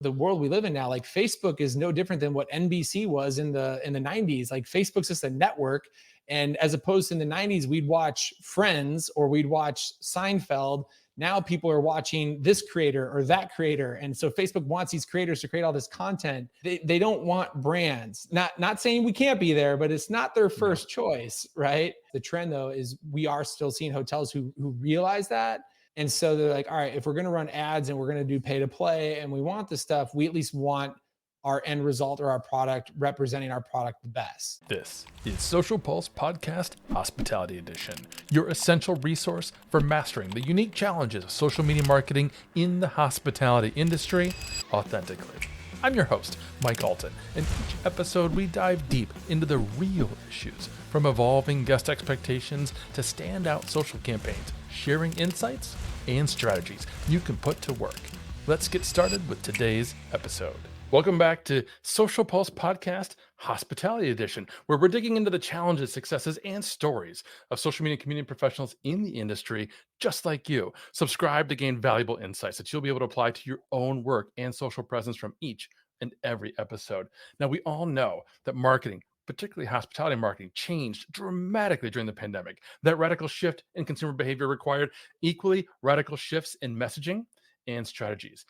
the world we live in now, like Facebook is no different than what NBC was in the 90s. Like Facebook's just a network. And as opposed to in the 90s, we'd watch Friends or we'd watch Seinfeld. Now people are watching this creator or that creator. And so Facebook wants these creators to create all this content. They don't want brands. Not saying we can't be there, but it's not their first choice, right? The trend though is we are still seeing hotels who realize that. And so they're like, all right, if we're going to run ads and we're going to do pay to play and we want this stuff, we at least want our end result or our product representing our product the best. This is Social Pulse Podcast Hospitality Edition, your essential resource for mastering the unique challenges of social media marketing in the hospitality industry authentically. I'm your host, Mike Allton, and each episode we dive deep into the real issues, from evolving guest expectations to standout social campaigns, sharing insights and strategies you can put to work. Let's get started with today's episode. Welcome back to Social Pulse Podcast Hospitality Edition, where we're digging into the challenges, successes, and stories of social media community professionals in the industry, just like you. Subscribe to gain valuable insights that you'll be able to apply to your own work and social presence from each and every episode. Now, we all know that marketing, particularly hospitality marketing, changed dramatically during the pandemic. That radical shift in consumer behavior required equally radical shifts in messaging and strategies.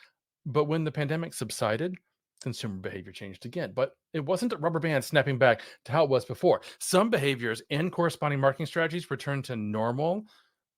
But when the pandemic subsided, consumer behavior changed again. But it wasn't a rubber band snapping back to how it was before. Some behaviors and corresponding marketing strategies returned to normal,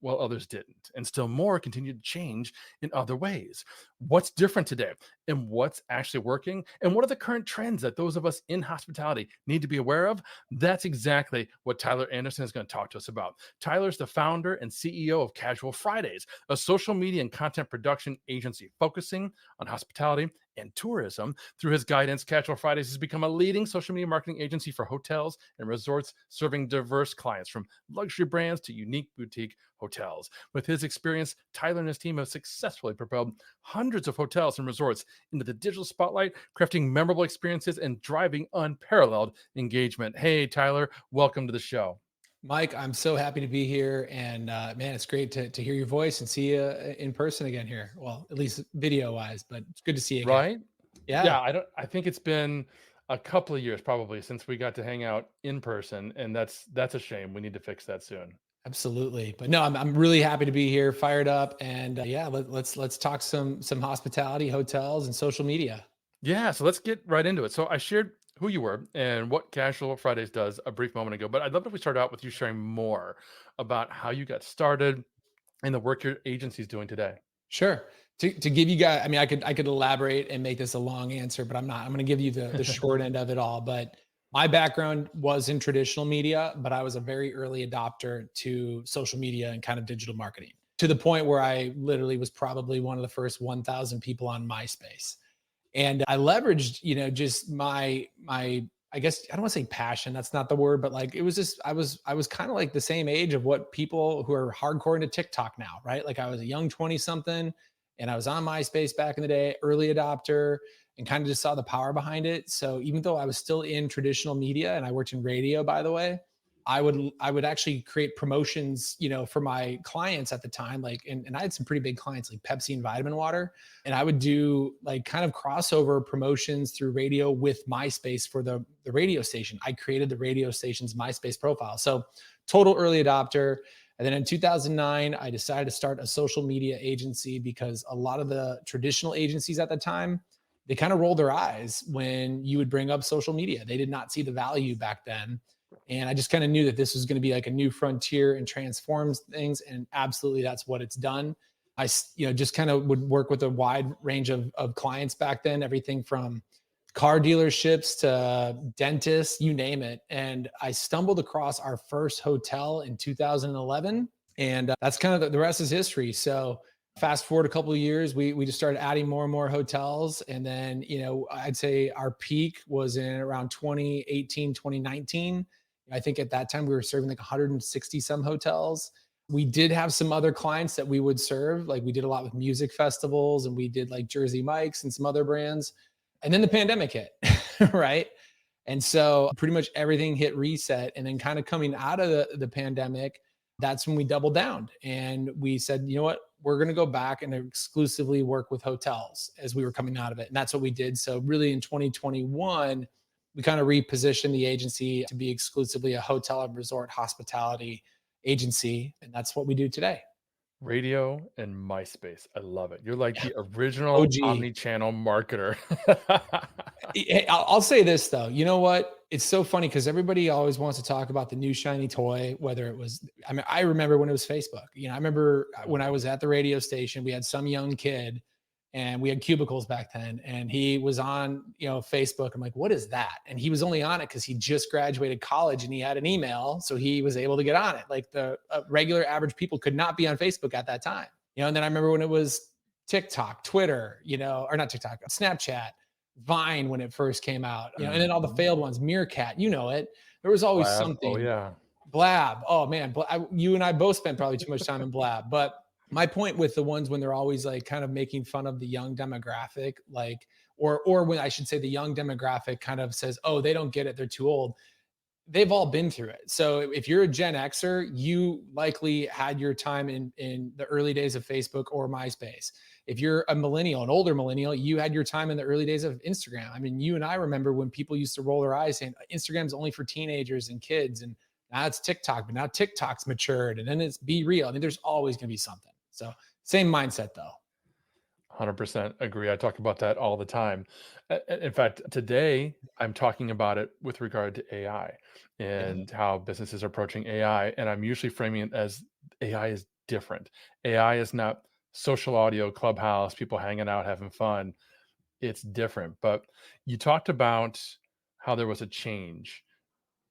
while others didn't. And still more continued to change in other ways. What's different today? And what's actually working? And what are the current trends that those of us in hospitality need to be aware of? That's exactly what Tyler Anderson is going to talk to us about. Tyler's the founder and CEO of Casual Fridays, a social media and content production agency focusing on hospitality and tourism. Through his guidance, Casual Fridays has become a leading social media marketing agency for hotels and resorts, serving diverse clients from luxury brands to unique boutique hotels. With his experience, Tyler and his team have successfully propelled hundreds of hotels and resorts into the digital spotlight, crafting memorable experiences and driving unparalleled engagement. Hey, Tyler, welcome to the show. Mike, I'm so happy to be here. And man, it's great to hear your voice and see you in person again here. Well, at least video wise, but it's good to see you again. Right? Yeah. I think it's been a couple of years probably since we got to hang out in person. And that's a shame. We need to fix that soon. Absolutely. But no, I'm really happy to be here, fired up. And let's talk some hospitality, hotels, and social media. Yeah, so let's get right into it. So I shared who you were and what Casual Fridays does a brief moment ago, but I'd love if we start out with you sharing more about how you got started and the work your agency is doing today. Sure. To give you guys, I mean, I could elaborate and make this a long answer, but I'm not. I'm going to give you the short end of it all. But my background was in traditional media, but I was a very early adopter to social media and kind of digital marketing, to the point where I literally was probably one of the first 1,000 people on MySpace. And I leveraged, just my I guess I don't want to say passion, that's not the word, but like it was just I was kind of like the same age of what people who are hardcore into TikTok now, right? Like I was a young 20 something and I was on MySpace back in the day, early adopter, and kind of just saw the power behind it. So even though I was still in traditional media and I worked in radio, by the way, I would actually create promotions, for my clients at the time. Like, and I had some pretty big clients like Pepsi and Vitamin Water. And I would do like kind of crossover promotions through radio with MySpace for the radio station. I created the radio station's MySpace profile. So total early adopter. And then in 2009, I decided to start a social media agency because a lot of the traditional agencies at the time, they kind of rolled their eyes when you would bring up social media. They did not see the value back then. And I just kind of knew that this was going to be like a new frontier and transforms things. And absolutely, that's what it's done. I, just kind of would work with a wide range of clients back then, everything from car dealerships to dentists, you name it. And I stumbled across our first hotel in 2011. And that's kind of the rest is history. So fast forward a couple of years, we just started adding more and more hotels. And then, I'd say our peak was in around 2018, 2019. I think at that time we were serving like 160 some hotels. We did have some other clients that we would serve. Like we did a lot with music festivals and we did like Jersey Mike's and some other brands. And then the pandemic hit, right? And so pretty much everything hit reset. And then kind of coming out of the pandemic, that's when we doubled down and we said, you know what, we're going to go back and exclusively work with hotels as we were coming out of it. And that's what we did. So really in 2021, we kind of repositioned the agency to be exclusively a hotel and resort hospitality agency. And that's what we do today. Radio and MySpace. I love it. You're like Yeah. the original OG. omni-channel marketer. Hey, I'll say this though. You know what? It's so funny because everybody always wants to talk about the new shiny toy, whether it was, I mean, I remember when it was Facebook. I remember when I was at the radio station, we had some young kid and we had cubicles back then. And he was on, Facebook. I'm like, what is that? And he was only on it because he just graduated college and he had an email. So he was able to get on it. Like the regular average people could not be on Facebook at that time. And then I remember when it was TikTok, Twitter, or not TikTok, Snapchat, Vine when it first came out, and then all the failed ones, Meerkat, it. There was always Blab. something. Oh yeah. Blab. Oh man, you and I both spent probably too much time in Blab. But my point with the ones when they're always like kind of making fun of the young demographic, like, or when I should say the young demographic kind of says, oh, they don't get it, they're too old. They've all been through it. So if you're a Gen Xer, you likely had your time in the early days of Facebook or MySpace. If you're a millennial, an older millennial, you had your time in the early days of Instagram. I mean, you and I remember when people used to roll their eyes saying Instagram's only for teenagers and kids. And now it's TikTok, but now TikTok's matured and then it's Be Real. I mean, there's always going to be something. So same mindset though. 100% agree. I talk about that all the time. In fact, today I'm talking about it with regard to AI and how businesses are approaching AI. And I'm usually framing it as AI is different. AI is not social audio, clubhouse, people hanging out, having fun. It's different. But you talked about how there was a change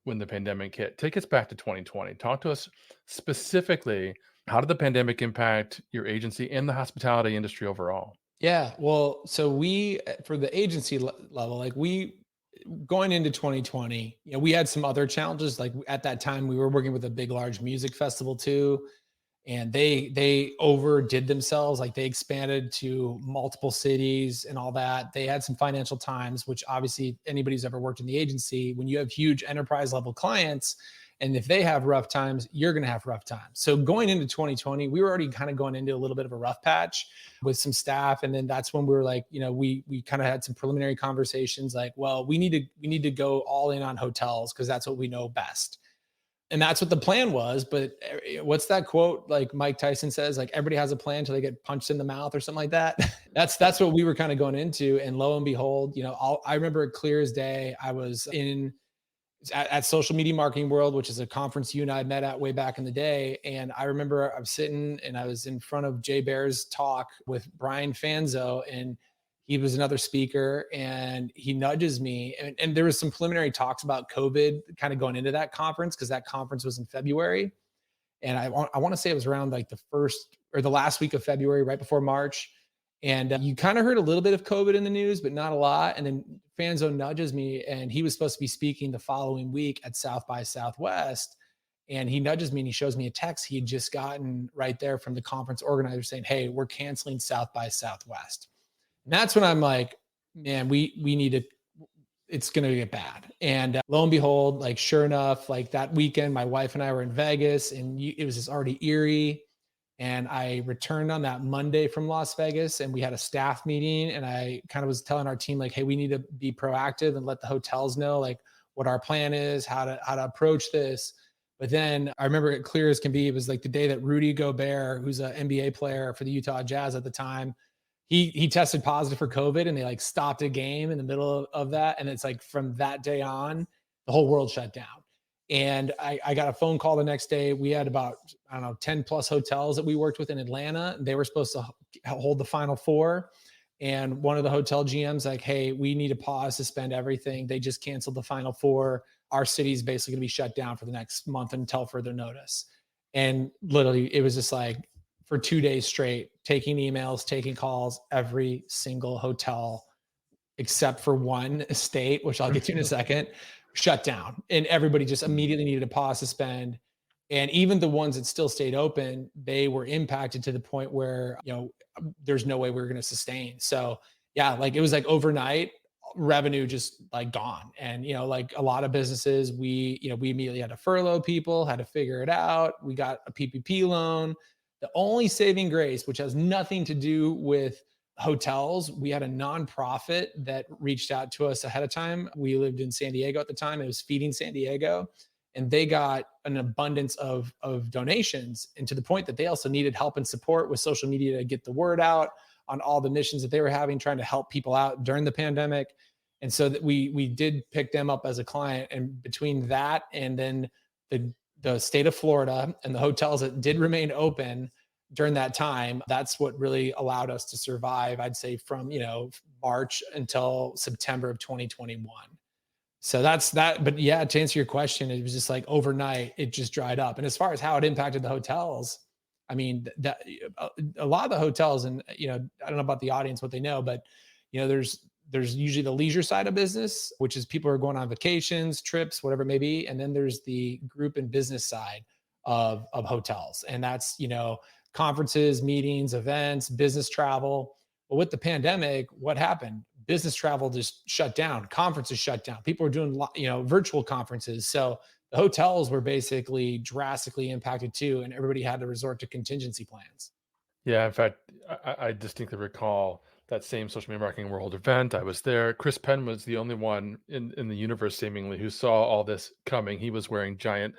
when the pandemic hit. Take us back to 2020. Talk to us specifically. How did the pandemic impact your agency and the hospitality industry overall? Yeah, well, so we, for the agency level, like we going into 2020, we had some other challenges. Like at that time, we were working with a big, large music festival too, and they overdid themselves. Like they expanded to multiple cities and all that. They had some financial times, which obviously anybody who's ever worked in the agency, when you have huge enterprise level clients, and if they have rough times, you're going to have rough times. So going into 2020, we were already kind of going into a little bit of a rough patch with some staff. And then that's when we were like, we kind of had some preliminary conversations like, well, we need to go all in on hotels because that's what we know best. And that's what the plan was. But what's that quote? Like Mike Tyson says, like everybody has a plan until they get punched in the mouth or something like that. That's what we were kind of going into. And lo and behold, I remember it clear as day. I was at Social Media Marketing World, which is a conference you and I met at way back in the day. And I remember I was sitting and I was in front of Jay Bear's talk with Brian Fanzo, and he was another speaker, and he nudges me. And there was some preliminary talks about COVID kind of going into that conference because that conference was in February. And I want to say it was around like the first or the last week of February, right before March. And you kind of heard a little bit of COVID in the news, but not a lot. And then Fanzo nudges me, and he was supposed to be speaking the following week at South by Southwest. And he nudges me and he shows me a text he had just gotten right there from the conference organizer saying, hey, we're canceling South by Southwest. And that's when I'm like, man, we need to, it's going to get bad. And lo and behold, like sure enough, like that weekend, my wife and I were in Vegas, and it was just already eerie. And I returned on that Monday from Las Vegas, and we had a staff meeting, and I kind of was telling our team like, hey, we need to be proactive and let the hotels know like what our plan is, how to approach this. But then I remember it clear as can be. It was like the day that Rudy Gobert, who's an NBA player for the Utah Jazz at the time, he tested positive for COVID, and they like stopped a game in the middle of that. And it's like from that day on, the whole world shut down. And I got a phone call the next day. We had about, 10 plus hotels that we worked with in Atlanta. They were supposed to hold the Final Four. And one of the hotel GMs like, hey, we need to pause, suspend everything. They just canceled the Final Four. Our city's basically going to be shut down for the next month until further notice. And literally it was just like for 2 days straight, taking emails, taking calls, every single hotel except for one estate, which I'll get to in a second, shut down. And everybody just immediately needed to pause, suspend. And even the ones that still stayed open, they were impacted to the point where, there's no way we were going to sustain. So yeah, like it was like overnight revenue just like gone. And, like a lot of businesses, we immediately had to furlough people, had to figure it out. We got a PPP loan. The only saving grace, which has nothing to do with hotels, we had a nonprofit that reached out to us ahead of time. We lived in San Diego at the time. It was Feeding San Diego. And they got an abundance of donations, and to the point that they also needed help and support with social media to get the word out on all the missions that they were having, trying to help people out during the pandemic. And so that we did pick them up as a client. And between that and then the state of Florida and the hotels that did remain open during that time, that's what really allowed us to survive, I'd say, from, March until September of 2021. So that's that. But yeah, to answer your question, it was just like overnight, it just dried up. And as far as how it impacted the hotels, I mean, that a lot of the hotels, and I don't know about the audience, what they know, but there's usually the leisure side of business, which is people are going on vacations, trips, whatever it may be. And then there's the group and business side of hotels. And that's, conferences, meetings, events, business travel. But with the pandemic, what happened? Business travel just shut down. Conferences shut down. People were doing, virtual conferences. So the hotels were basically drastically impacted too, and everybody had to resort to contingency plans. Yeah, in fact, I distinctly recall that same social media marketing world event. I was there. Chris Penn was the only one in the universe, seemingly, who saw all this coming. He was wearing giant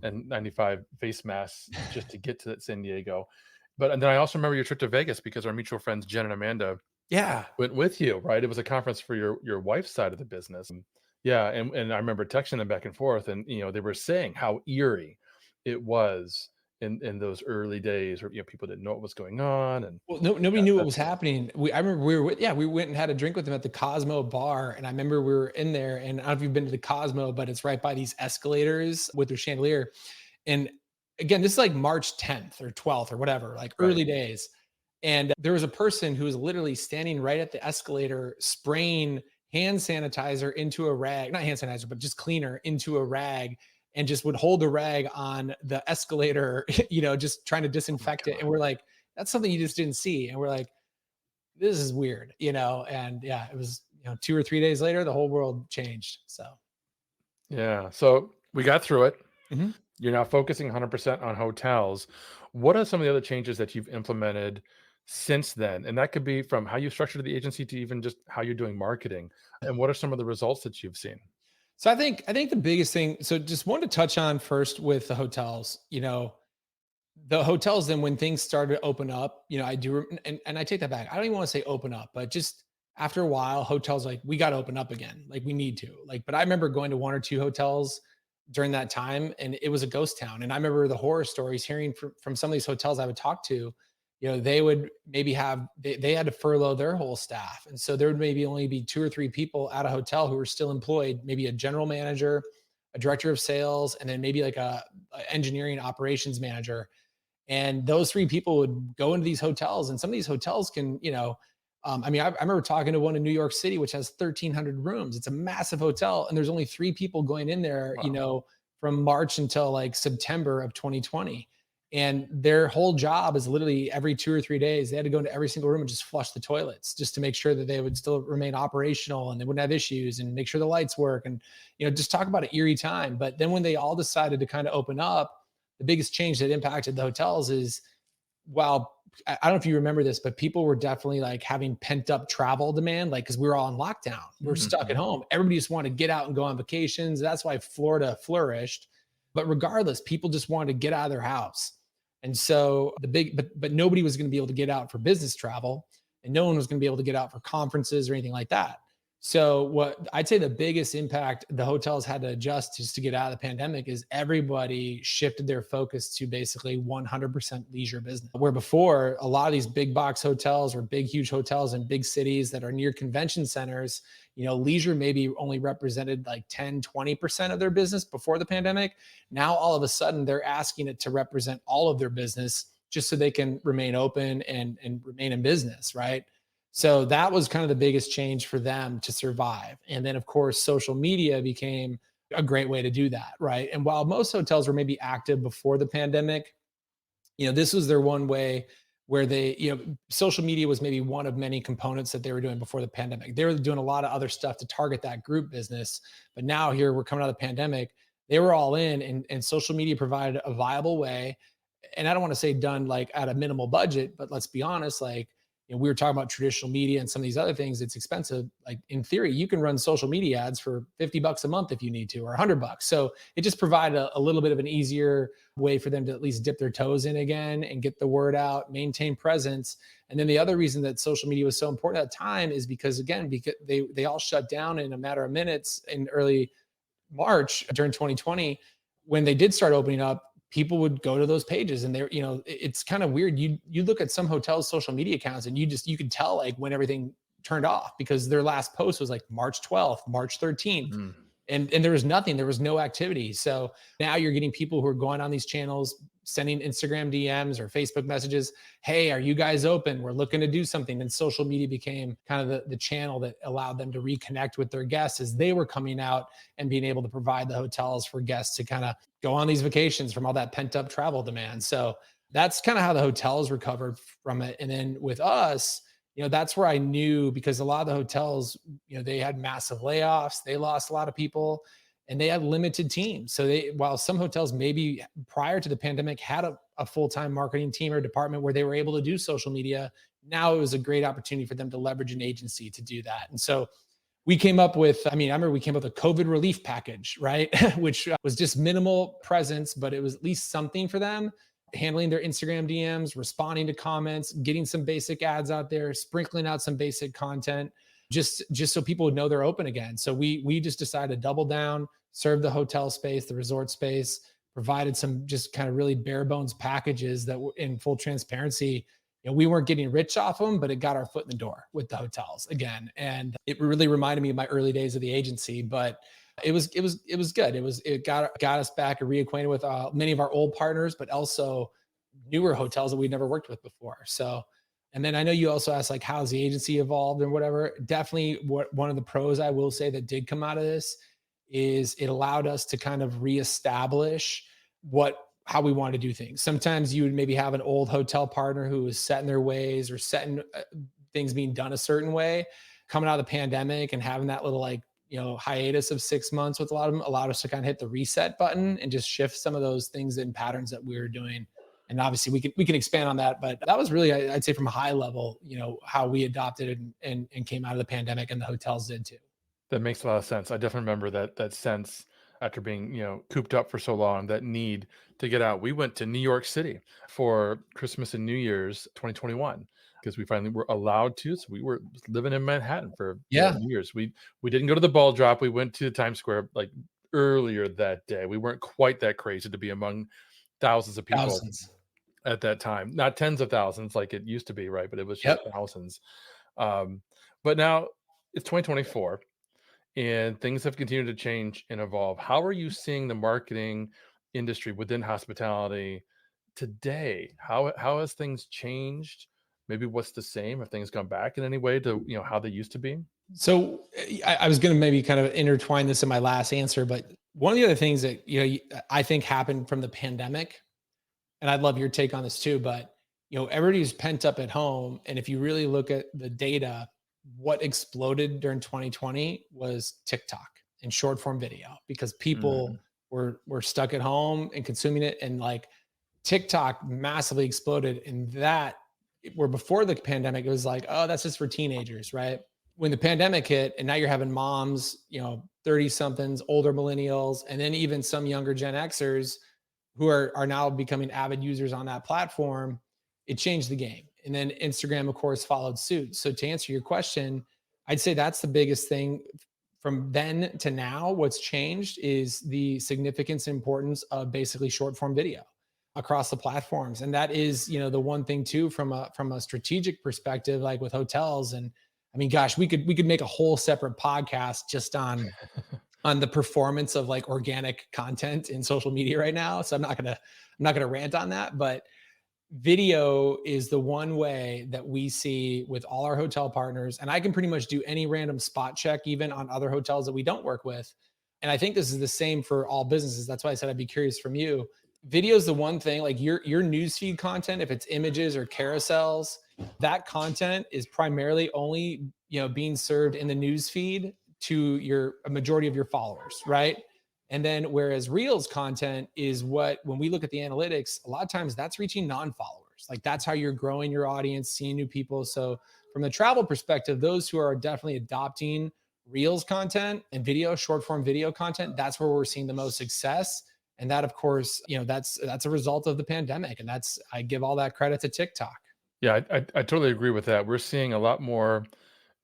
N95 face masks just to get to San Diego. But and then I also remember your trip to Vegas because our mutual friends Jen and Amanda Yeah. went with you, right? It was a conference for your wife's side of the business. And yeah, and I remember texting them back and forth, and they were saying how eerie it was in those early days where people didn't know what was going on. And Well, nobody knew what was that's happening. I remember we went and had a drink with them at the Cosmo bar. And I remember we were in there, and I don't know if you've been to the Cosmo, but it's right by these escalators with their chandelier. And again, this is like March 10th or 12th or whatever, like right. early days. And there was a person who was literally standing right at the escalator, spraying hand sanitizer into a rag, not hand sanitizer, but just cleaner into a rag, and just would hold the rag on the escalator, just trying to Oh my disinfect it. And God. we're like, that's something you just didn't see. And we're like, this is weird, and yeah, it was, 2 or 3 days later, the whole world changed. So, Yeah. So we got through it. mhm. You're now focusing 100% on hotels. What are some of the other changes that you've implemented since then? And that could be from how you structured the agency to even just how you're doing marketing. And what are some of the results that you've seen? So I think the biggest thing, so just wanted to touch on first with the hotels, the hotels, then when things started to open up, I do, and I take that back. I don't even want to say open up, but just after a while, hotels like, we got to open up again. Like we need to, but I remember going to one or two hotels during that time, and it was a ghost town. And I remember the horror stories hearing from some of these hotels I would talk to, they would maybe they had to furlough their whole staff. And so there would maybe only be two or three people at a hotel who were still employed, maybe a general manager, a director of sales, and then maybe like a engineering operations manager. And those three people would go into these hotels, and some of these hotels can, I remember talking to one in New York City, which has 1,300 rooms. It's a massive hotel, and there's only three people going in there, Wow. from March until like September of 2020. And their whole job is literally every 2 or 3 days, they had to go into every single room and just flush the toilets just to make sure that they would still remain operational and they wouldn't have issues, and make sure the lights work. And, just talk about an eerie time. But then when they all decided to kind of open up, the biggest change that impacted the hotels is, while I don't know if you remember this, but people were definitely like having pent up travel demand, like, because we were all in lockdown, we're stuck at Mhm. home. Everybody just wanted to get out and go on vacations. That's why Florida flourished. But regardless, people just wanted to get out of their house. And so but nobody was going to be able to get out for business travel, and no one was going to be able to get out for conferences or anything like that. So what I'd say the biggest impact the hotels had to adjust just to get out of the pandemic is everybody shifted their focus to basically 100% leisure business. Where before, a lot of these big box hotels or big, huge hotels in big cities that are near convention centers, leisure maybe only represented like 10, 20% of their business before the pandemic. Now, all of a sudden, they're asking it to represent all of their business just so they can remain open and remain in business, right? So that was kind of the biggest change for them to survive. And then, of course, social media became a great way to do that, right? And while most hotels were maybe active before the pandemic, this was their one way where social media was maybe one of many components that they were doing before the pandemic. They were doing a lot of other stuff to target that group business. But now here we're coming out of the pandemic, they were all in, and social media provided a viable way and I don't want to say done like at a minimal budget, but let's be honest, like, we were talking about traditional media and some of these other things, it's expensive. Like in theory, you can run social media ads for $50 a month if you need to, or $100. So it just provided a little bit of an easier way for them to at least dip their toes in again and get the word out, maintain presence. And then the other reason that social media was so important at the time is because, again, because they all shut down in a matter of minutes in early March during 2020. When they did start opening up, people would go to those pages, and they're, it's kind of weird. You look at some hotels' social media accounts, and you could tell like when everything turned off, because their last post was like March 12th, March 13th. Mm. And there was nothing, there was no activity. So now you're getting people who are going on these channels, sending Instagram DMs or Facebook messages. Hey, are you guys open? We're looking to do something. And social media became kind of the channel that allowed them to reconnect with their guests as they were coming out and being able to provide the hotels for guests to kind of go on these vacations from all that pent up travel demand. So that's kind of how the hotels recovered from it. And then with us, that's where I knew, because a lot of the hotels, they had massive layoffs, they lost a lot of people, and they had limited teams. So while some hotels maybe prior to the pandemic had a full-time marketing team or department where they were able to do social media, now it was a great opportunity for them to leverage an agency to do that. And so we came up with, I remember we came up with a COVID relief package, right? Which was just minimal presence, but it was at least something for them, handling their Instagram DMs, responding to comments, getting some basic ads out there, sprinkling out some basic content, just so people would know they're open again. So we just decided to double down, serve the hotel space, the resort space, provided some just kind of really bare bones packages that were in full transparency. We weren't getting rich off them, but it got our foot in the door with the hotels again. And it really reminded me of my early days of the agency, but it was good. It got us back and reacquainted with many of our old partners, but also newer hotels that we'd never worked with before. So, and then I know you also asked like, how's the agency evolved and whatever. Definitely one of the pros I will say that did come out of this is it allowed us to kind of reestablish how we want to do things. Sometimes you would maybe have an old hotel partner who was set in their ways or setting things being done a certain way. Coming out of the pandemic and having that little hiatus of 6 months with a lot of them allowed us to kind of hit the reset button and just shift some of those things and patterns that we were doing. And obviously we can expand on that, but that was really, I'd say from a high level, how we adopted and came out of the pandemic, and the hotels did too. That makes a lot of sense. I definitely remember that sense after being, cooped up for so long, that need to get out. We went to New York City for Christmas and New Year's 2021 because we finally were allowed to. So we were living in Manhattan for New Year's. We didn't go to the ball drop. We went to Times Square like earlier that day. We weren't quite that crazy to be among thousands of people at that time. Not tens of thousands like it used to be, right? But it was just thousands. But now it's 2024. And things have continued to change and evolve. How are you seeing the marketing industry within hospitality today? How has things changed? Maybe what's the same? Have things gone back in any way to how they used to be? So I was going to maybe kind of intertwine this in my last answer, but one of the other things that I think happened from the pandemic, and I'd love your take on this too, but everybody's pent up at home, and if you really look at the data, what exploded during 2020 was TikTok and short form video, because people were stuck at home and consuming it. And like TikTok massively exploded. And that, where before the pandemic, it was like, oh, that's just for teenagers, right? When the pandemic hit, and now you're having moms, 30 somethings, older millennials, and then even some younger Gen Xers who are now becoming avid users on that platform, it changed the game. And then Instagram, of course, followed suit. So to answer your question, I'd say that's the biggest thing from then to now. What's changed is the significance and importance of basically short form video across the platforms. And that is, the one thing too, from a strategic perspective, like with hotels. And gosh, we could make a whole separate podcast just on the performance of like organic content in social media right now. So I'm not gonna rant on that, but video is the one way that we see with all our hotel partners. And I can pretty much do any random spot check, even on other hotels that we don't work with. And I think this is the same for all businesses. That's why I said I'd be curious from you. Video is the one thing, like your newsfeed content, if it's images or carousels, that content is primarily only, being served in the newsfeed to a majority of your followers, right? And then whereas Reels content is what, when we look at the analytics, a lot of times that's reaching non-followers. Like that's how you're growing your audience, seeing new people. So from the travel perspective, those who are definitely adopting Reels content and video, short form video content, that's where we're seeing the most success. And that, of course, that's a result of the pandemic. And I give all that credit to TikTok. Yeah, I totally agree with that. We're seeing a lot more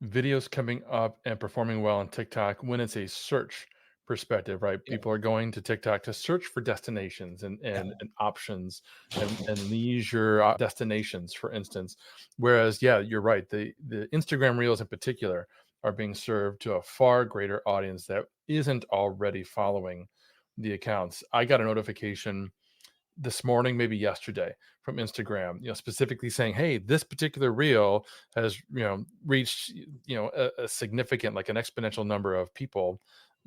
videos coming up and performing well on TikTok when it's a search perspective, right? Yeah. People are going to TikTok to search for destinations and Yeah. and options and leisure destinations, for instance. Whereas, yeah, you're right. The Instagram Reels in particular are being served to a far greater audience that isn't already following the accounts. I got a notification this morning, maybe yesterday, from Instagram, specifically saying, "Hey, this particular reel has, reached, a significant, like an exponential number of people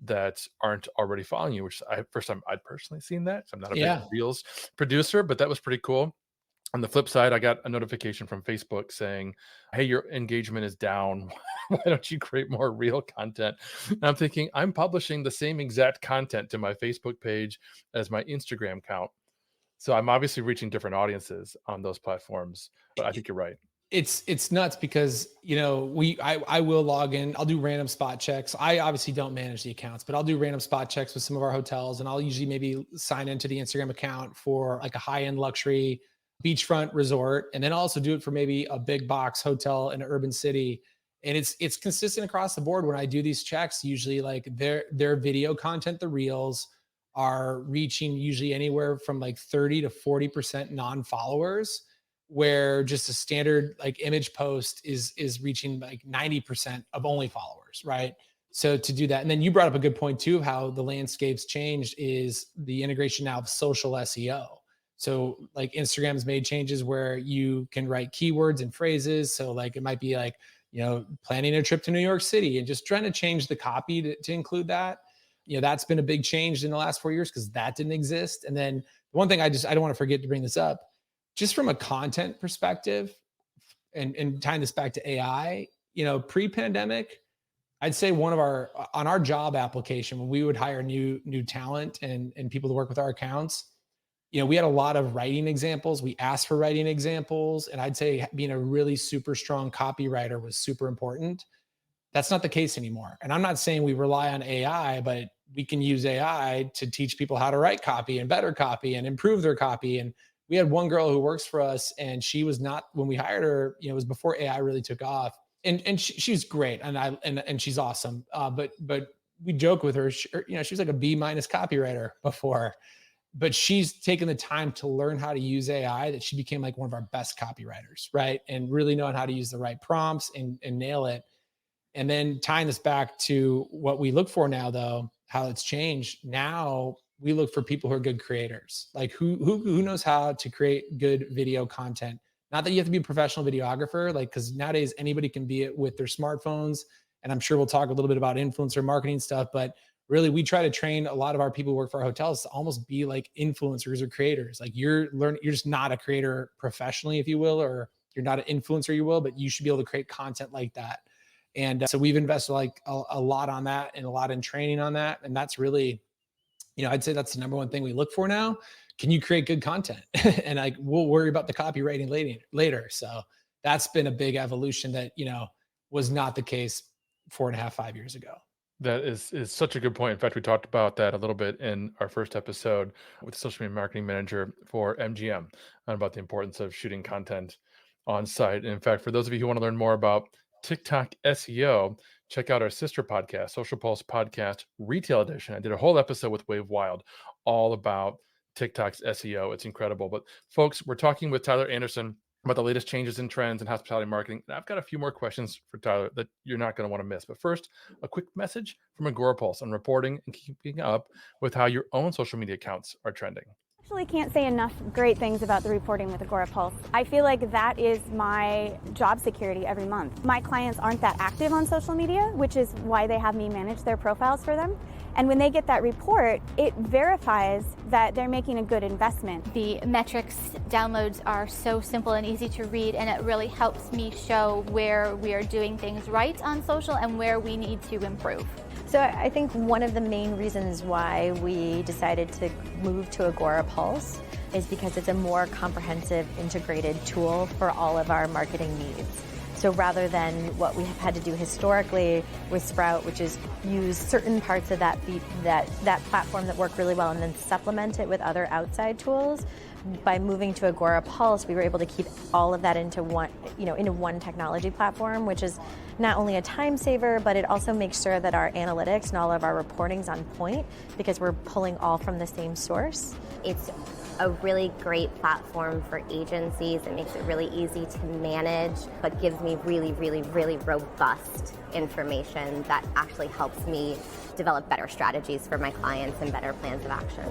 that aren't already following you." Which first time I'd personally seen that. So I'm not a big Yeah. reels producer, but that was pretty cool. On the flip side, I got a notification from Facebook saying, "Hey, your engagement is down. Why don't you create more real content?" And I'm thinking, I'm publishing the same exact content to my Facebook page as my Instagram account. So I'm obviously reaching different audiences on those platforms, but I think you're right. It's nuts because I will log in. I'll do random spot checks. I obviously don't manage the accounts, but I'll do random spot checks with some of our hotels, and I'll usually maybe sign into the Instagram account for like a high end luxury beachfront resort, and then I'll also do it for maybe a big box hotel in an urban city. And it's consistent across the board when I do these checks. Usually, like their video content, the reels are reaching usually anywhere from like 30 to 40% non-followers, where just a standard like image post is reaching like 90% of only followers, right? So to do that, and then you brought up a good point too of how the landscape's changed, is the integration now of social SEO. So like Instagram's made changes where you can write keywords and phrases. So like it might be like, planning a trip to New York City and just trying to change the copy to include that. That's been a big change in the last 4 years because that didn't exist. And then one thing I don't want to forget to bring this up, just from a content perspective, and tying this back to AI, pre-pandemic, I'd say on our job application, when we would hire new talent and people to work with our accounts, we had a lot of writing examples. We asked for writing examples, and I'd say being a really super strong copywriter was super important. That's not the case anymore. And I'm not saying we rely on AI, but we can use AI to teach people how to write copy and better copy and improve their copy. And we had one girl who works for us, and she was not, when we hired her, it was before AI really took off. And she's great, and she's awesome. But we joke with her, she was like a B- copywriter before, but she's taken the time to learn how to use AI that she became like one of our best copywriters, right? And really knowing how to use the right prompts and nail it. And then tying this back to what we look for now, though, how it's changed. Now we look for people who are good creators, like who knows how to create good video content. Not that you have to be a professional videographer, like, because nowadays anybody can be it with their smartphones. And I'm sure we'll talk a little bit about influencer marketing stuff, but really we try to train a lot of our people who work for our hotels to almost be like influencers or creators. Like you're just not a creator professionally, if you will, or you're not an influencer, you will, but you should be able to create content like that. And so we've invested like a lot on that and a lot in training on that. And that's really, I'd say that's the number one thing we look for now. Can you create good content? And like, we'll worry about the copywriting later. So that's been a big evolution that, was not the case 4.5, 5 years ago. That is such a good point. In fact, we talked about that a little bit in our first episode with the social media marketing manager for MGM, and about the importance of shooting content on site. And in fact, for those of you who want to learn more about TikTok SEO, check out our sister podcast, Social Pulse Podcast Retail Edition. I did a whole episode with Wave Wild all about TikTok's SEO. It's incredible. But folks, we're talking with Tyler Anderson about the latest changes in trends in hospitality marketing. And I've got a few more questions for Tyler that you're not going to want to miss. But first, a quick message from Agorapulse on reporting and keeping up with how your own social media accounts are trending. Actually can't say enough great things about the reporting with Agorapulse. I feel like that is my job security every month. My clients aren't that active on social media, which is why they have me manage their profiles for them. And when they get that report, it verifies that they're making a good investment. The metrics downloads are so simple and easy to read, and it really helps me show where we are doing things right on social and where we need to improve. So I think one of the main reasons why we decided to move to Agora Pulse is because it's a more comprehensive, integrated tool for all of our marketing needs. So rather than what we have had to do historically with Sprout, which is use certain parts of that platform that work really well and then supplement it with other outside tools, by moving to Agora Pulse, we were able to keep all of that into one technology platform, which is not only a time saver, but it also makes sure that our analytics and all of our reporting's on point because we're pulling all from the same source. It's a really great platform for agencies. It makes it really easy to manage, but gives me really, really, really robust information that actually helps me develop better strategies for my clients and better plans of action.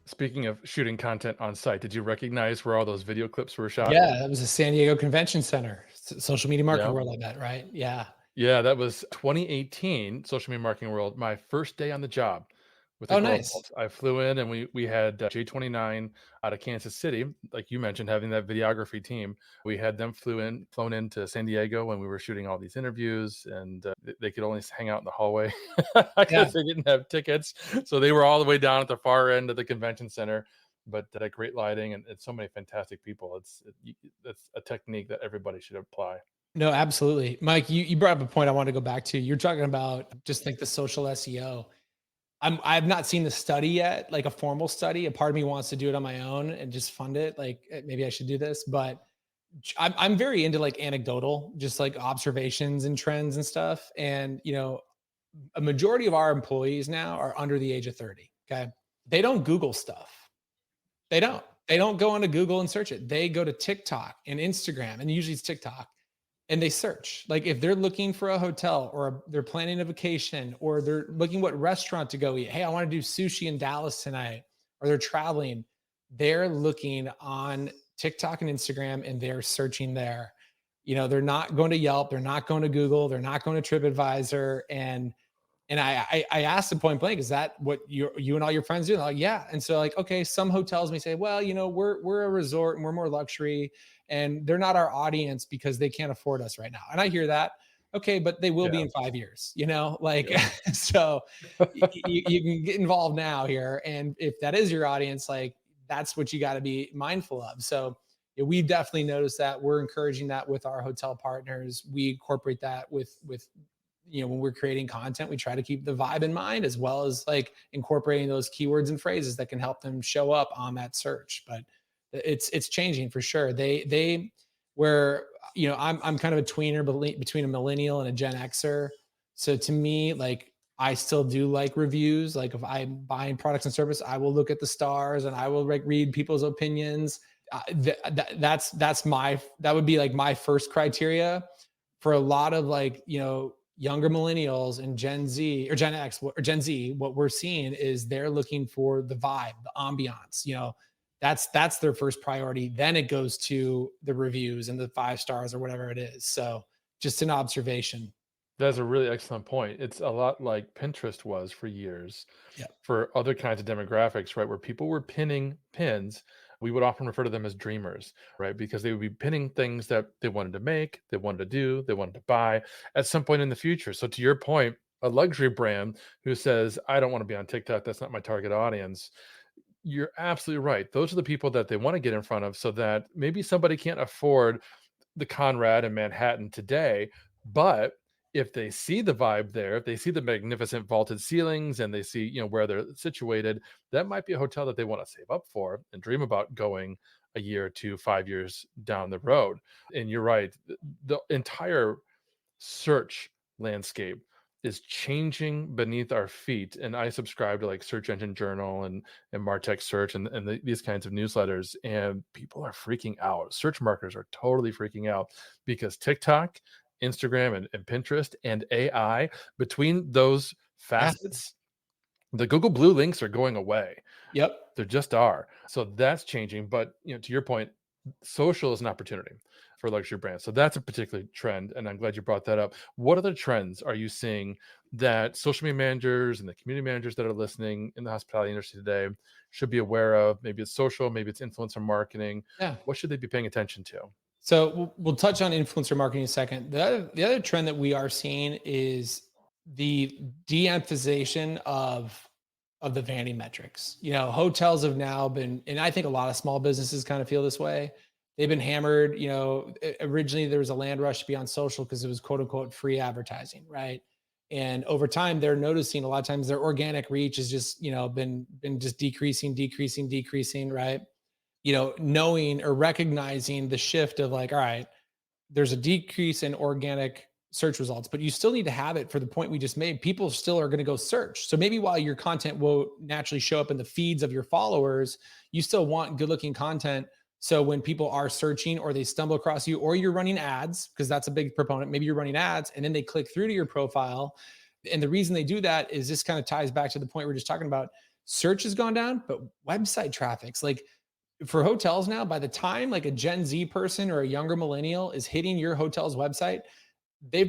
Speaking of shooting content on site, did you recognize where all those video clips were shot? Yeah, that was the San Diego Convention Center, social media marketing Yep. world, I bet, right? Yeah. Yeah, that was 2018 social media marketing world, my first day on the job with the Oh, Global nice. Pulse. I flew in and we had J29 out of Kansas City, like you mentioned, having that videography team. We had them flown in to San Diego when we were shooting all these interviews, and they could only hang out in the hallway Yeah. because they didn't have tickets. So they were all the way down at the far end of the convention center, but great lighting and so many fantastic people. That's a technique that everybody should apply. No, absolutely. Mike, you brought up a point I want to go back to. You're talking about just like the social SEO. I've not seen the study yet, like a formal study. A part of me wants to do it on my own and just fund it. Like maybe I should do this, but I'm very into like anecdotal, just like observations and trends and stuff. And a majority of our employees now are under the age of 30. Okay, they don't Google stuff. They don't. They don't go onto Google and search it. They go to TikTok and Instagram, and usually it's TikTok, and they search. Like if they're looking for a hotel or they're planning a vacation or they're looking what restaurant to go eat. Hey, I want to do sushi in Dallas tonight, or they're traveling. They're looking on TikTok and Instagram and they're searching there. They're not going to Yelp. They're not going to Google. They're not going to TripAdvisor. And I asked them point blank, is that what you and all your friends do? They're like, yeah. And so like, okay, some hotels may say, well, we're a resort and we're more luxury and they're not our audience because they can't afford us right now. And I hear that. Okay, but they will be in 5 years, so you can get involved now here. And if that is your audience, like that's what you got to be mindful of. So we definitely noticed that. We're encouraging that with our hotel partners. We incorporate that with when we're creating content, we try to keep the vibe in mind as well as like incorporating those keywords and phrases that can help them show up on that search. But it's changing for sure. They where I'm kind of a tweener between a millennial and a Gen Xer. So to me, like I still do like reviews. Like if I'm buying products and service, I will look at the stars and I will like read people's opinions. That would be like my first criteria. For a lot of like younger millennials and Gen Z or Gen X or Gen Z, what we're seeing is they're looking for the vibe, the ambiance. That's their first priority. Then it goes to the reviews and the 5 stars or whatever it is. So just an observation. That's a really excellent point. It's a lot like Pinterest was for years Yeah. for other kinds of demographics, right? Where people were pinning pins. We would often refer to them as dreamers, right? Because they would be pinning things that they wanted to make, they wanted to do, they wanted to buy at some point in the future. So to your point, a luxury brand who says, I don't want to be on TikTok, that's not my target audience. You're absolutely right. Those are the people that they want to get in front of so that maybe somebody can't afford the Conrad in Manhattan today, but if they see the vibe there, if they see the magnificent vaulted ceilings and they see, where they're situated, that might be a hotel that they want to save up for and dream about going a year to 5 years down the road. And you're right. The entire search landscape is changing beneath our feet. And I subscribe to like Search Engine Journal and Martech Search and these kinds of newsletters. And people are freaking out. Search marketers are totally freaking out because TikTok, Instagram and Pinterest and AI, between those facets, the Google Blue links are going away. Yep. There just are. So that's changing. But to your point, social is an opportunity for luxury brands. So that's a particular trend. And I'm glad you brought that up. What other trends are you seeing that social media managers and the community managers that are listening in the hospitality industry today should be aware of? Maybe it's social, maybe it's influencer marketing. Yeah. What should they be paying attention to? So we'll touch on influencer marketing in a second. The other trend that we are seeing is the de-emphasization of the vanity metrics. Hotels have now been, and I think a lot of small businesses kind of feel this way. They've been hammered. Originally there was a land rush to be on social because it was quote unquote free advertising, right? And over time, they're noticing a lot of times their organic reach has just, been just decreasing, right? Knowing or recognizing the shift of like, all right, there's a decrease in organic search results, but you still need to have it for the point we just made. People still are going to go search. So maybe while your content will naturally show up in the feeds of your followers, you still want good looking content. So when people are searching or they stumble across you, or you're running ads, because that's a big proponent, maybe you're running ads and then they click through to your profile. And the reason they do that is this kind of ties back to the point we're just talking about. Search has gone down, but website traffic's like, for hotels now, by the time like a Gen Z person or a younger millennial is hitting your hotel's website, they're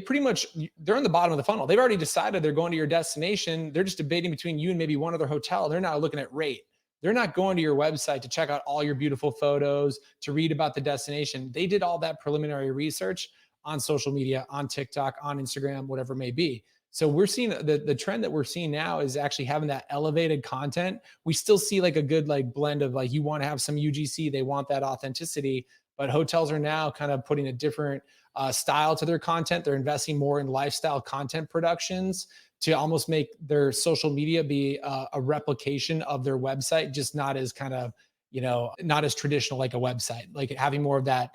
on the bottom of the funnel. They've already decided they're going to your destination. They're just debating between you and maybe one other hotel. They're not looking at rate. They're not going to your website to check out all your beautiful photos, to read about the destination. They did all that preliminary research on social media, on TikTok, on Instagram, whatever it may be. So we're seeing the trend that we're seeing now is actually having that elevated content. We still see like a good like blend of like, you want to have some UGC, they want that authenticity, but hotels are now kind of putting a different style to their content. They're investing more in lifestyle content productions to almost make their social media be a replication of their website, just not as kind of, not as traditional like a website, like having more of that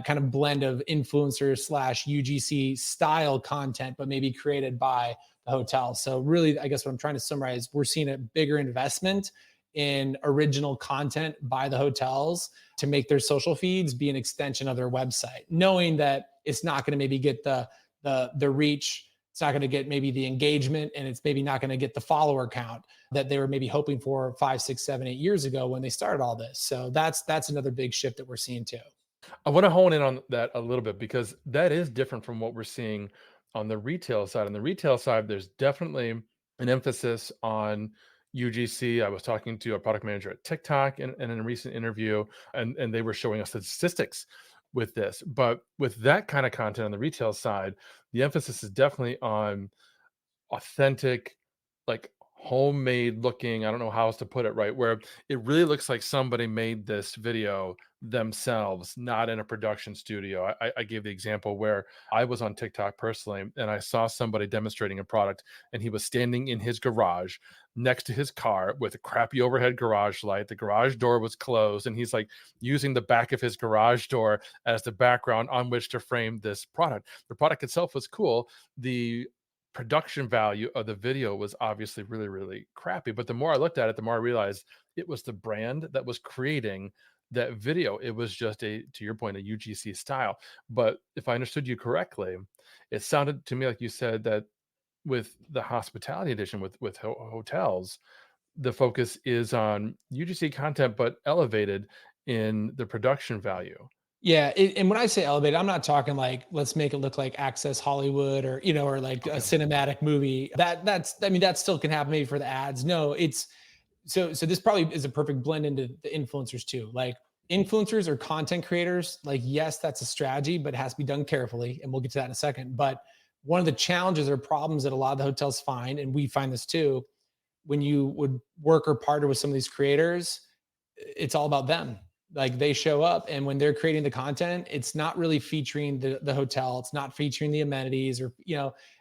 kind of blend of influencer / UGC style content, but maybe created by the hotel. So really, I guess what I'm trying to summarize, we're seeing a bigger investment in original content by the hotels to make their social feeds be an extension of their website, knowing that it's not going to maybe get the reach, it's not going to get maybe the engagement, and it's maybe not going to get the follower count that they were maybe hoping for 5, 6, 7, 8 years ago when they started all this. So that's another big shift that we're seeing too. I want to hone in on that a little bit because that is different from what we're seeing on the retail side. On the retail side, there's definitely an emphasis on UGC. I was talking to a product manager at TikTok in a recent interview, and they were showing us the statistics with this. But with that kind of content on the retail side, the emphasis is definitely on authentic, like homemade looking, I don't know how else to put it right, where it really looks like somebody made this video themselves, not in a production studio. I gave the example where I was on TikTok personally, and I saw somebody demonstrating a product, and he was standing in his garage next to his car with a crappy overhead garage light. The garage door was closed, and he's like using the back of his garage door as the background on which to frame this product. The product itself was cool. The production value of the video was obviously really, really crappy. But the more I looked at it, the more I realized it was the brand that was creating that video. It was just to your point, a UGC style. But if I understood you correctly, it sounded to me like you said that with the hospitality edition with hotels, the focus is on UGC content, but elevated in the production value. Yeah, and when I say elevated, I'm not talking like let's make it look like Access Hollywood or or like a cinematic movie. That still can happen maybe for the ads. No, it's so this probably is a perfect blend into the influencers too. Like influencers or content creators, like yes, that's a strategy, but it has to be done carefully, and we'll get to that in a second. But one of the challenges or problems that a lot of the hotels find, and we find this too, when you would work or partner with some of these creators, it's all about them. Like they show up, and when they're creating the content, it's not really featuring the hotel, it's not featuring the amenities, or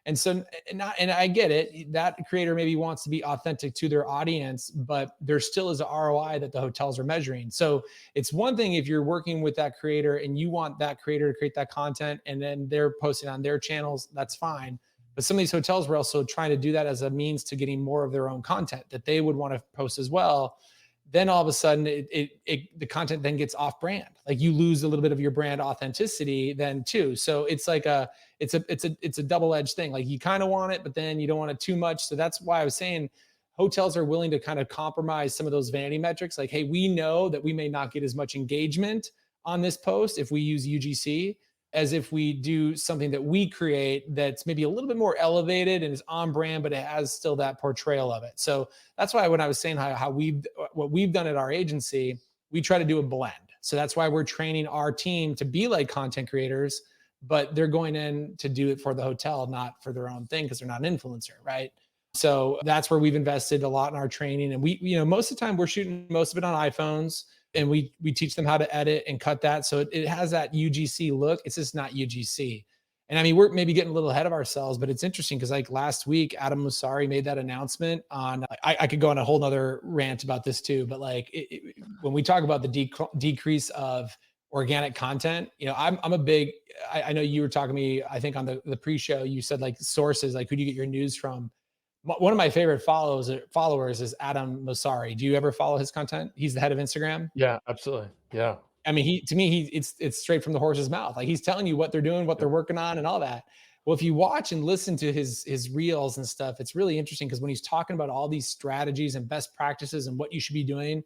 and so and I get it, that creator maybe wants to be authentic to their audience, but there still is an ROI that the hotels are measuring. So it's one thing if you're working with that creator and you want that creator to create that content and then they're posting on their channels, that's fine. But some of these hotels were also trying to do that as a means to getting more of their own content that they would want to post as well. Then all of a sudden the content then gets off brand. Like you lose a little bit of your brand authenticity then too. So it's like it's a double-edged thing. Like you kind of want it, but then you don't want it too much. So that's why I was saying hotels are willing to kind of compromise some of those vanity metrics. Like, hey, we know that we may not get as much engagement on this post if we use UGC as if we do something that we create that's maybe a little bit more elevated and is on brand, but it has still that portrayal of it. So that's why when I was saying what we've done at our agency, we try to do a blend. So that's why we're training our team to be like content creators, but they're going in to do it for the hotel, not for their own thing because they're not an influencer, right? So that's where we've invested a lot in our training. And we, most of the time we're shooting most of it on iPhones, and we teach them how to edit and cut that. So it has that UGC look. It's just not UGC. And I mean, we're maybe getting a little ahead of ourselves, but it's interesting because like last week, Adam Mosseri made that announcement on, I could go on a whole nother rant about this too, but like when we talk about the decrease of organic content, I'm a big, I know you were talking to me, I think on the pre-show, you said like sources, like who do you get your news from? One of my favorite followers is Adam Mosseri. Do you ever follow his content? He's the head of Instagram. Yeah, absolutely. Yeah. I mean, it's straight from the horse's mouth. Like he's telling you what they're doing, what they're working on and all that. Well, if you watch and listen to his reels and stuff, it's really interesting because when he's talking about all these strategies and best practices and what you should be doing,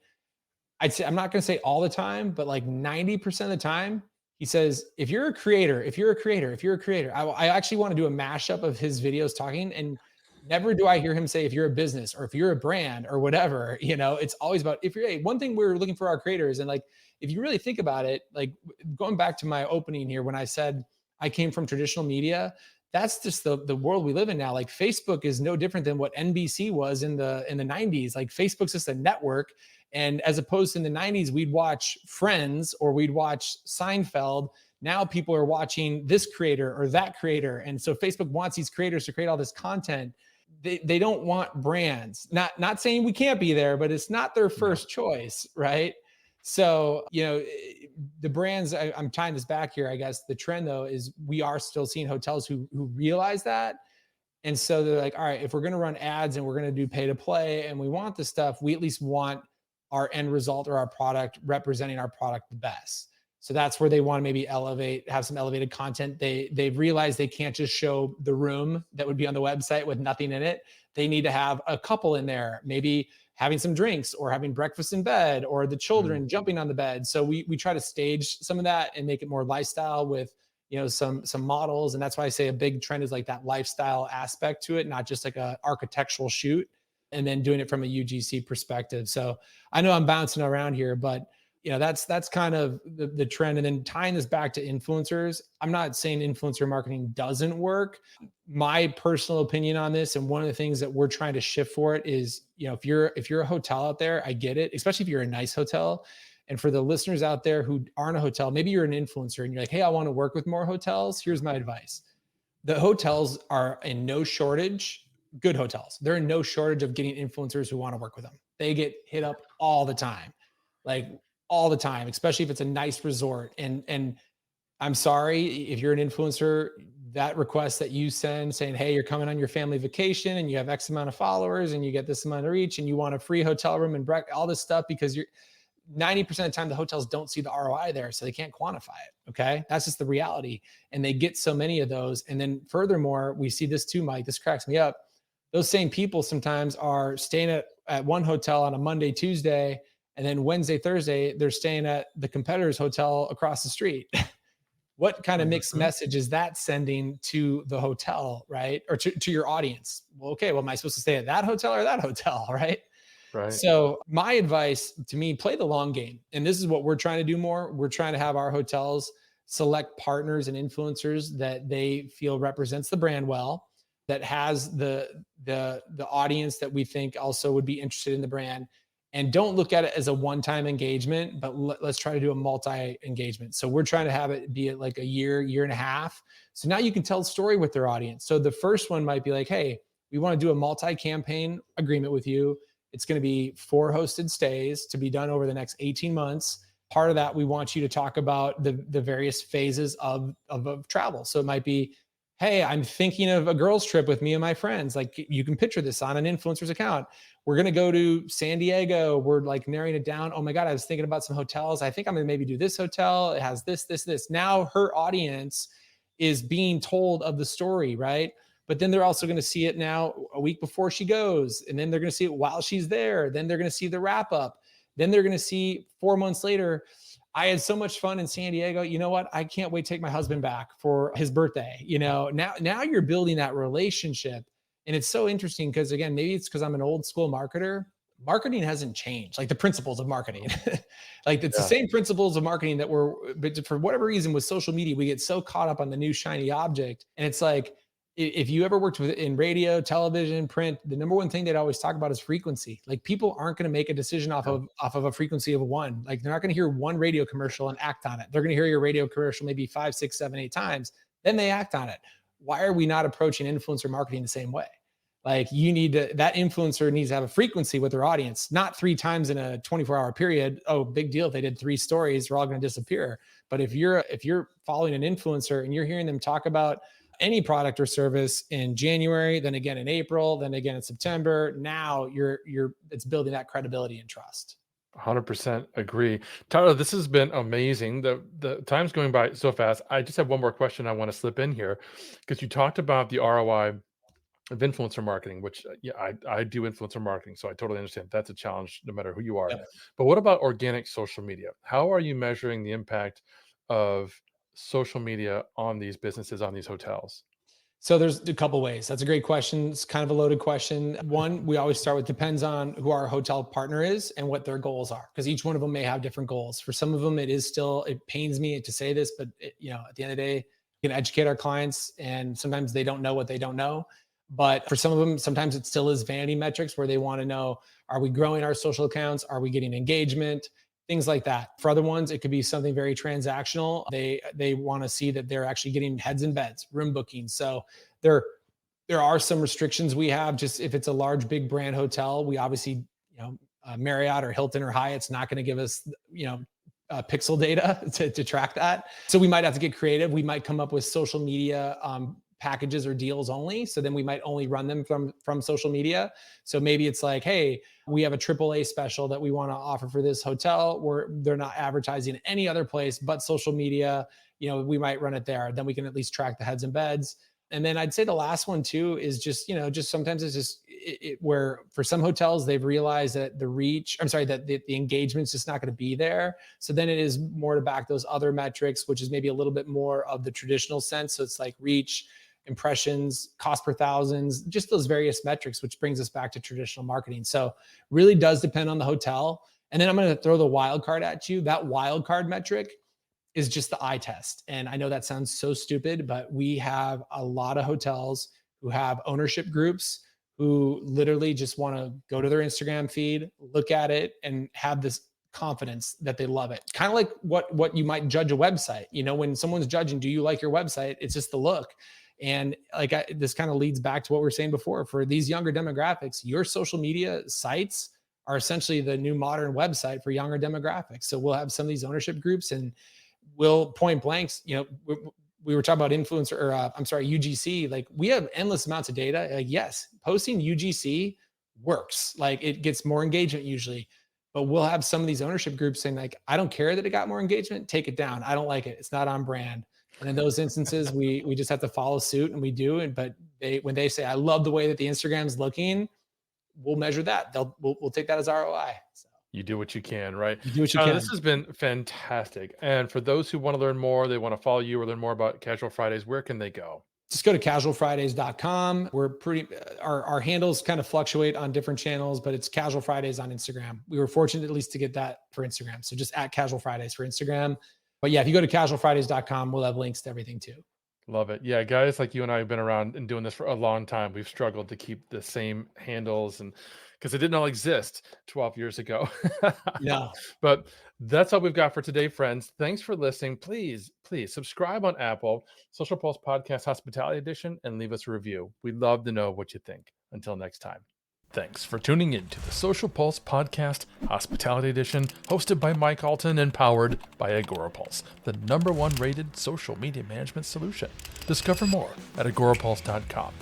I'd say, I'm not going to say all the time, but like 90% of the time, he says, if you're a creator, I actually want to do a mashup of his videos talking, and never do I hear him say, if you're a business or if you're a brand or whatever, it's always about if you're one thing we're looking for our creators. And like, if you really think about it, like going back to my opening here, when I said I came from traditional media, that's just the world we live in now. Like Facebook is no different than what NBC was in the 90s. Like Facebook's just a network. And as opposed to in the 90s, we'd watch Friends or we'd watch Seinfeld. Now people are watching this creator or that creator. And so Facebook wants these creators to create all this content. They don't want brands. Not saying we can't be there, but it's not their first choice, right? So, the brands, I'm tying this back here, I guess. The trend though is we are still seeing hotels who realize that. And so they're like, all right, if we're going to run ads and we're going to do pay to play and we want this stuff, we at least want our end result or our product representing our product the best. So that's where they want to maybe have some elevated content. They've realized they can't just show the room that would be on the website with nothing in it. They need to have a couple in there, maybe having some drinks or having breakfast in bed or the children jumping on the bed. So we try to stage some of that and make it more lifestyle with, some models. And that's why I say a big trend is like that lifestyle aspect to it, not just like a architectural shoot, and then doing it from a UGC perspective. So I know I'm bouncing around here, but that's kind of the trend. And then tying this back to influencers, I'm not saying influencer marketing doesn't work. My personal opinion on this, and one of the things that we're trying to shift for it is, if you're a hotel out there, I get it, especially if you're a nice hotel. And for the listeners out there who aren't a hotel, maybe you're an influencer and you're like, hey, I want to work with more hotels. Here's my advice. The hotels are in no shortage, good hotels. They're in no shortage of getting influencers who want to work with them. They get hit up all the time. Like, all the time, especially if it's a nice resort. And I'm sorry if you're an influencer, that request that you send saying, hey, you're coming on your family vacation and you have X amount of followers and you get this amount of reach and you want a free hotel room and all this stuff, because you're 90% of the time, the hotels don't see the ROI there. So they can't quantify it. Okay. That's just the reality. And they get so many of those. And then furthermore, we see this too, Mike, this cracks me up. Those same people sometimes are staying at one hotel on a Monday, Tuesday, and then Wednesday, Thursday, they're staying at the competitor's hotel across the street. What kind of mixed message is that sending to the hotel, right? Or to your audience? Well, okay, well, am I supposed to stay at that hotel or that hotel, right? Right. So my advice to me, play the long game. And this is what we're trying to do more. We're trying to have our hotels select partners and influencers that they feel represents the brand well, that has the audience that we think also would be interested in the brand. And don't look at it as a one-time engagement, but let's try to do a multi-engagement. So we're trying to have it be like a year and a half. So now you can tell a story with their audience. So the first one might be like, hey, we want to do a multi-campaign agreement with you. It's going to be 4 hosted stays to be done over the next 18 months. Part of that, we want you to talk about the various phases of travel. So it might be, hey, I'm thinking of a girls trip with me and my friends. Like, you can picture this on an influencer's account. We're going to go to San Diego. We're like narrowing it down. Oh my God, I was thinking about some hotels. I think I'm going to maybe do this hotel. It has this. Now her audience is being told of the story, right? But then they're also going to see it now a week before she goes. And then they're going to see it while she's there. Then they're going to see the wrap up. Then they're going to see 4 months later, I had so much fun in San Diego. You know what? I can't wait to take my husband back for his birthday. Now you're building that relationship. And it's so interesting because, again, maybe it's because I'm an old school marketer, marketing hasn't changed, like the principles of marketing. Like it's the same principles of marketing that but for whatever reason with social media, we get so caught up on the new shiny object. And it's like, if you ever worked in radio, television, print, the number one thing they'd always talk about is frequency. Like people aren't going to make a decision off of a frequency of one. Like they're not going to hear one radio commercial and act on it. They're going to hear your radio commercial maybe 5, 6, 7, 8 times. Then they act on it. Why are we not approaching influencer marketing the same way? Like that influencer needs to have a frequency with their audience, not 3 times in a 24-hour period. Oh, big deal. If they did 3 stories, they're all going to disappear. But if you're following an influencer and you're hearing them talk about any product or service in January, then again in April, then again in September, now it's building that credibility and trust. 100% agree. Tyler, this has been amazing. The time's going by so fast. I just have one more question I want to slip in here, because you talked about the ROI of influencer marketing, which I do influencer marketing, so I totally understand that's a challenge no matter who you are. Yep. But what about organic social media? How are you measuring the impact of social media on these businesses, on these hotels? So there's a couple ways. That's a great question. It's kind of a loaded question. One, we always start with depends on who our hotel partner is and what their goals are, because each one of them may have different goals. For some of them, it pains me to say this, but at the end of the day, we can educate our clients, and sometimes they don't know what they don't know. But for some of them, sometimes it still is vanity metrics where they want to know, are we growing our social accounts? Are we getting engagement? Things like that. For other ones, it could be something very transactional. They want to see that they're actually getting heads and beds, room bookings. So there are some restrictions we have. Just if it's a large, big brand hotel, we obviously, Marriott or Hilton or Hyatt's not going to give us, pixel data to track that. So we might have to get creative. We might come up with social media packages or deals only. So then we might only run them from social media. So maybe it's like, hey, we have a AAA special that we want to offer for this hotel where they're not advertising any other place but social media. We might run it there. Then we can at least track the heads and beds. And then I'd say the last one too is just sometimes it's just where for some hotels, they've realized that that the engagement's just not going to be there. So then it is more to back those other metrics, which is maybe a little bit more of the traditional sense. So it's like reach, impressions, cost per thousands, just those various metrics, which brings us back to traditional marketing. So really does depend on the hotel. And then I'm going to throw the wild card at you. That wild card metric is just the eye test. And I know that sounds so stupid, but we have a lot of hotels who have ownership groups who literally just want to go to their Instagram feed, look at it, and have this confidence that they love it. Kind of like what you might judge a website. When someone's judging, do you like your website? It's just the look. And this kind of leads back to what we were saying before. For these younger demographics, your social media sites are essentially the new modern website for younger demographics. So we'll have some of these ownership groups, and we'll point blanks, we were talking about influencer UGC. Like we have endless amounts of data. Like, yes, posting UGC works. Like it gets more engagement usually, but we'll have some of these ownership groups saying like, I don't care that it got more engagement, take it down. I don't like it. It's not on brand. And in those instances, we just have to follow suit, and we do. But when they say, I love the way that the Instagram's looking, we'll measure that. We'll take that as ROI. So. You do what you can, right? You do what you can. This has been fantastic. And for those who want to learn more, they want to follow you or learn more about Casual Fridays, where can they go? Just go to casualfridays.com. We're our handles kind of fluctuate on different channels, but it's Casual Fridays on Instagram. We were fortunate at least to get that for Instagram. So just at Casual Fridays for Instagram. But yeah, if you go to casualfridays.com, we'll have links to everything too. Love it. Yeah, guys like you and I have been around and doing this for a long time. We've struggled to keep the same handles, and because it didn't all exist 12 years ago. No. But that's all we've got for today, friends. Thanks for listening. Please subscribe on Apple, Social Pulse Podcast Hospitality Edition, and leave us a review. We'd love to know what you think. Until next time. Thanks for tuning in to the Social Pulse Podcast Hospitality Edition, hosted by Mike Allton and powered by AgoraPulse, the #1 rated social media management solution. Discover more at agorapulse.com.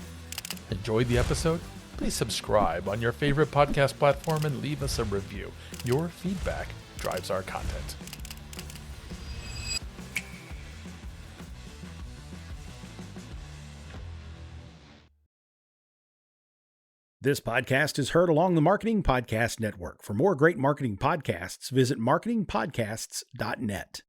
Enjoyed the episode? Please subscribe on your favorite podcast platform and leave us a review. Your feedback drives our content. This podcast is heard along the Marketing Podcast Network. For more great marketing podcasts, visit marketingpodcasts.net.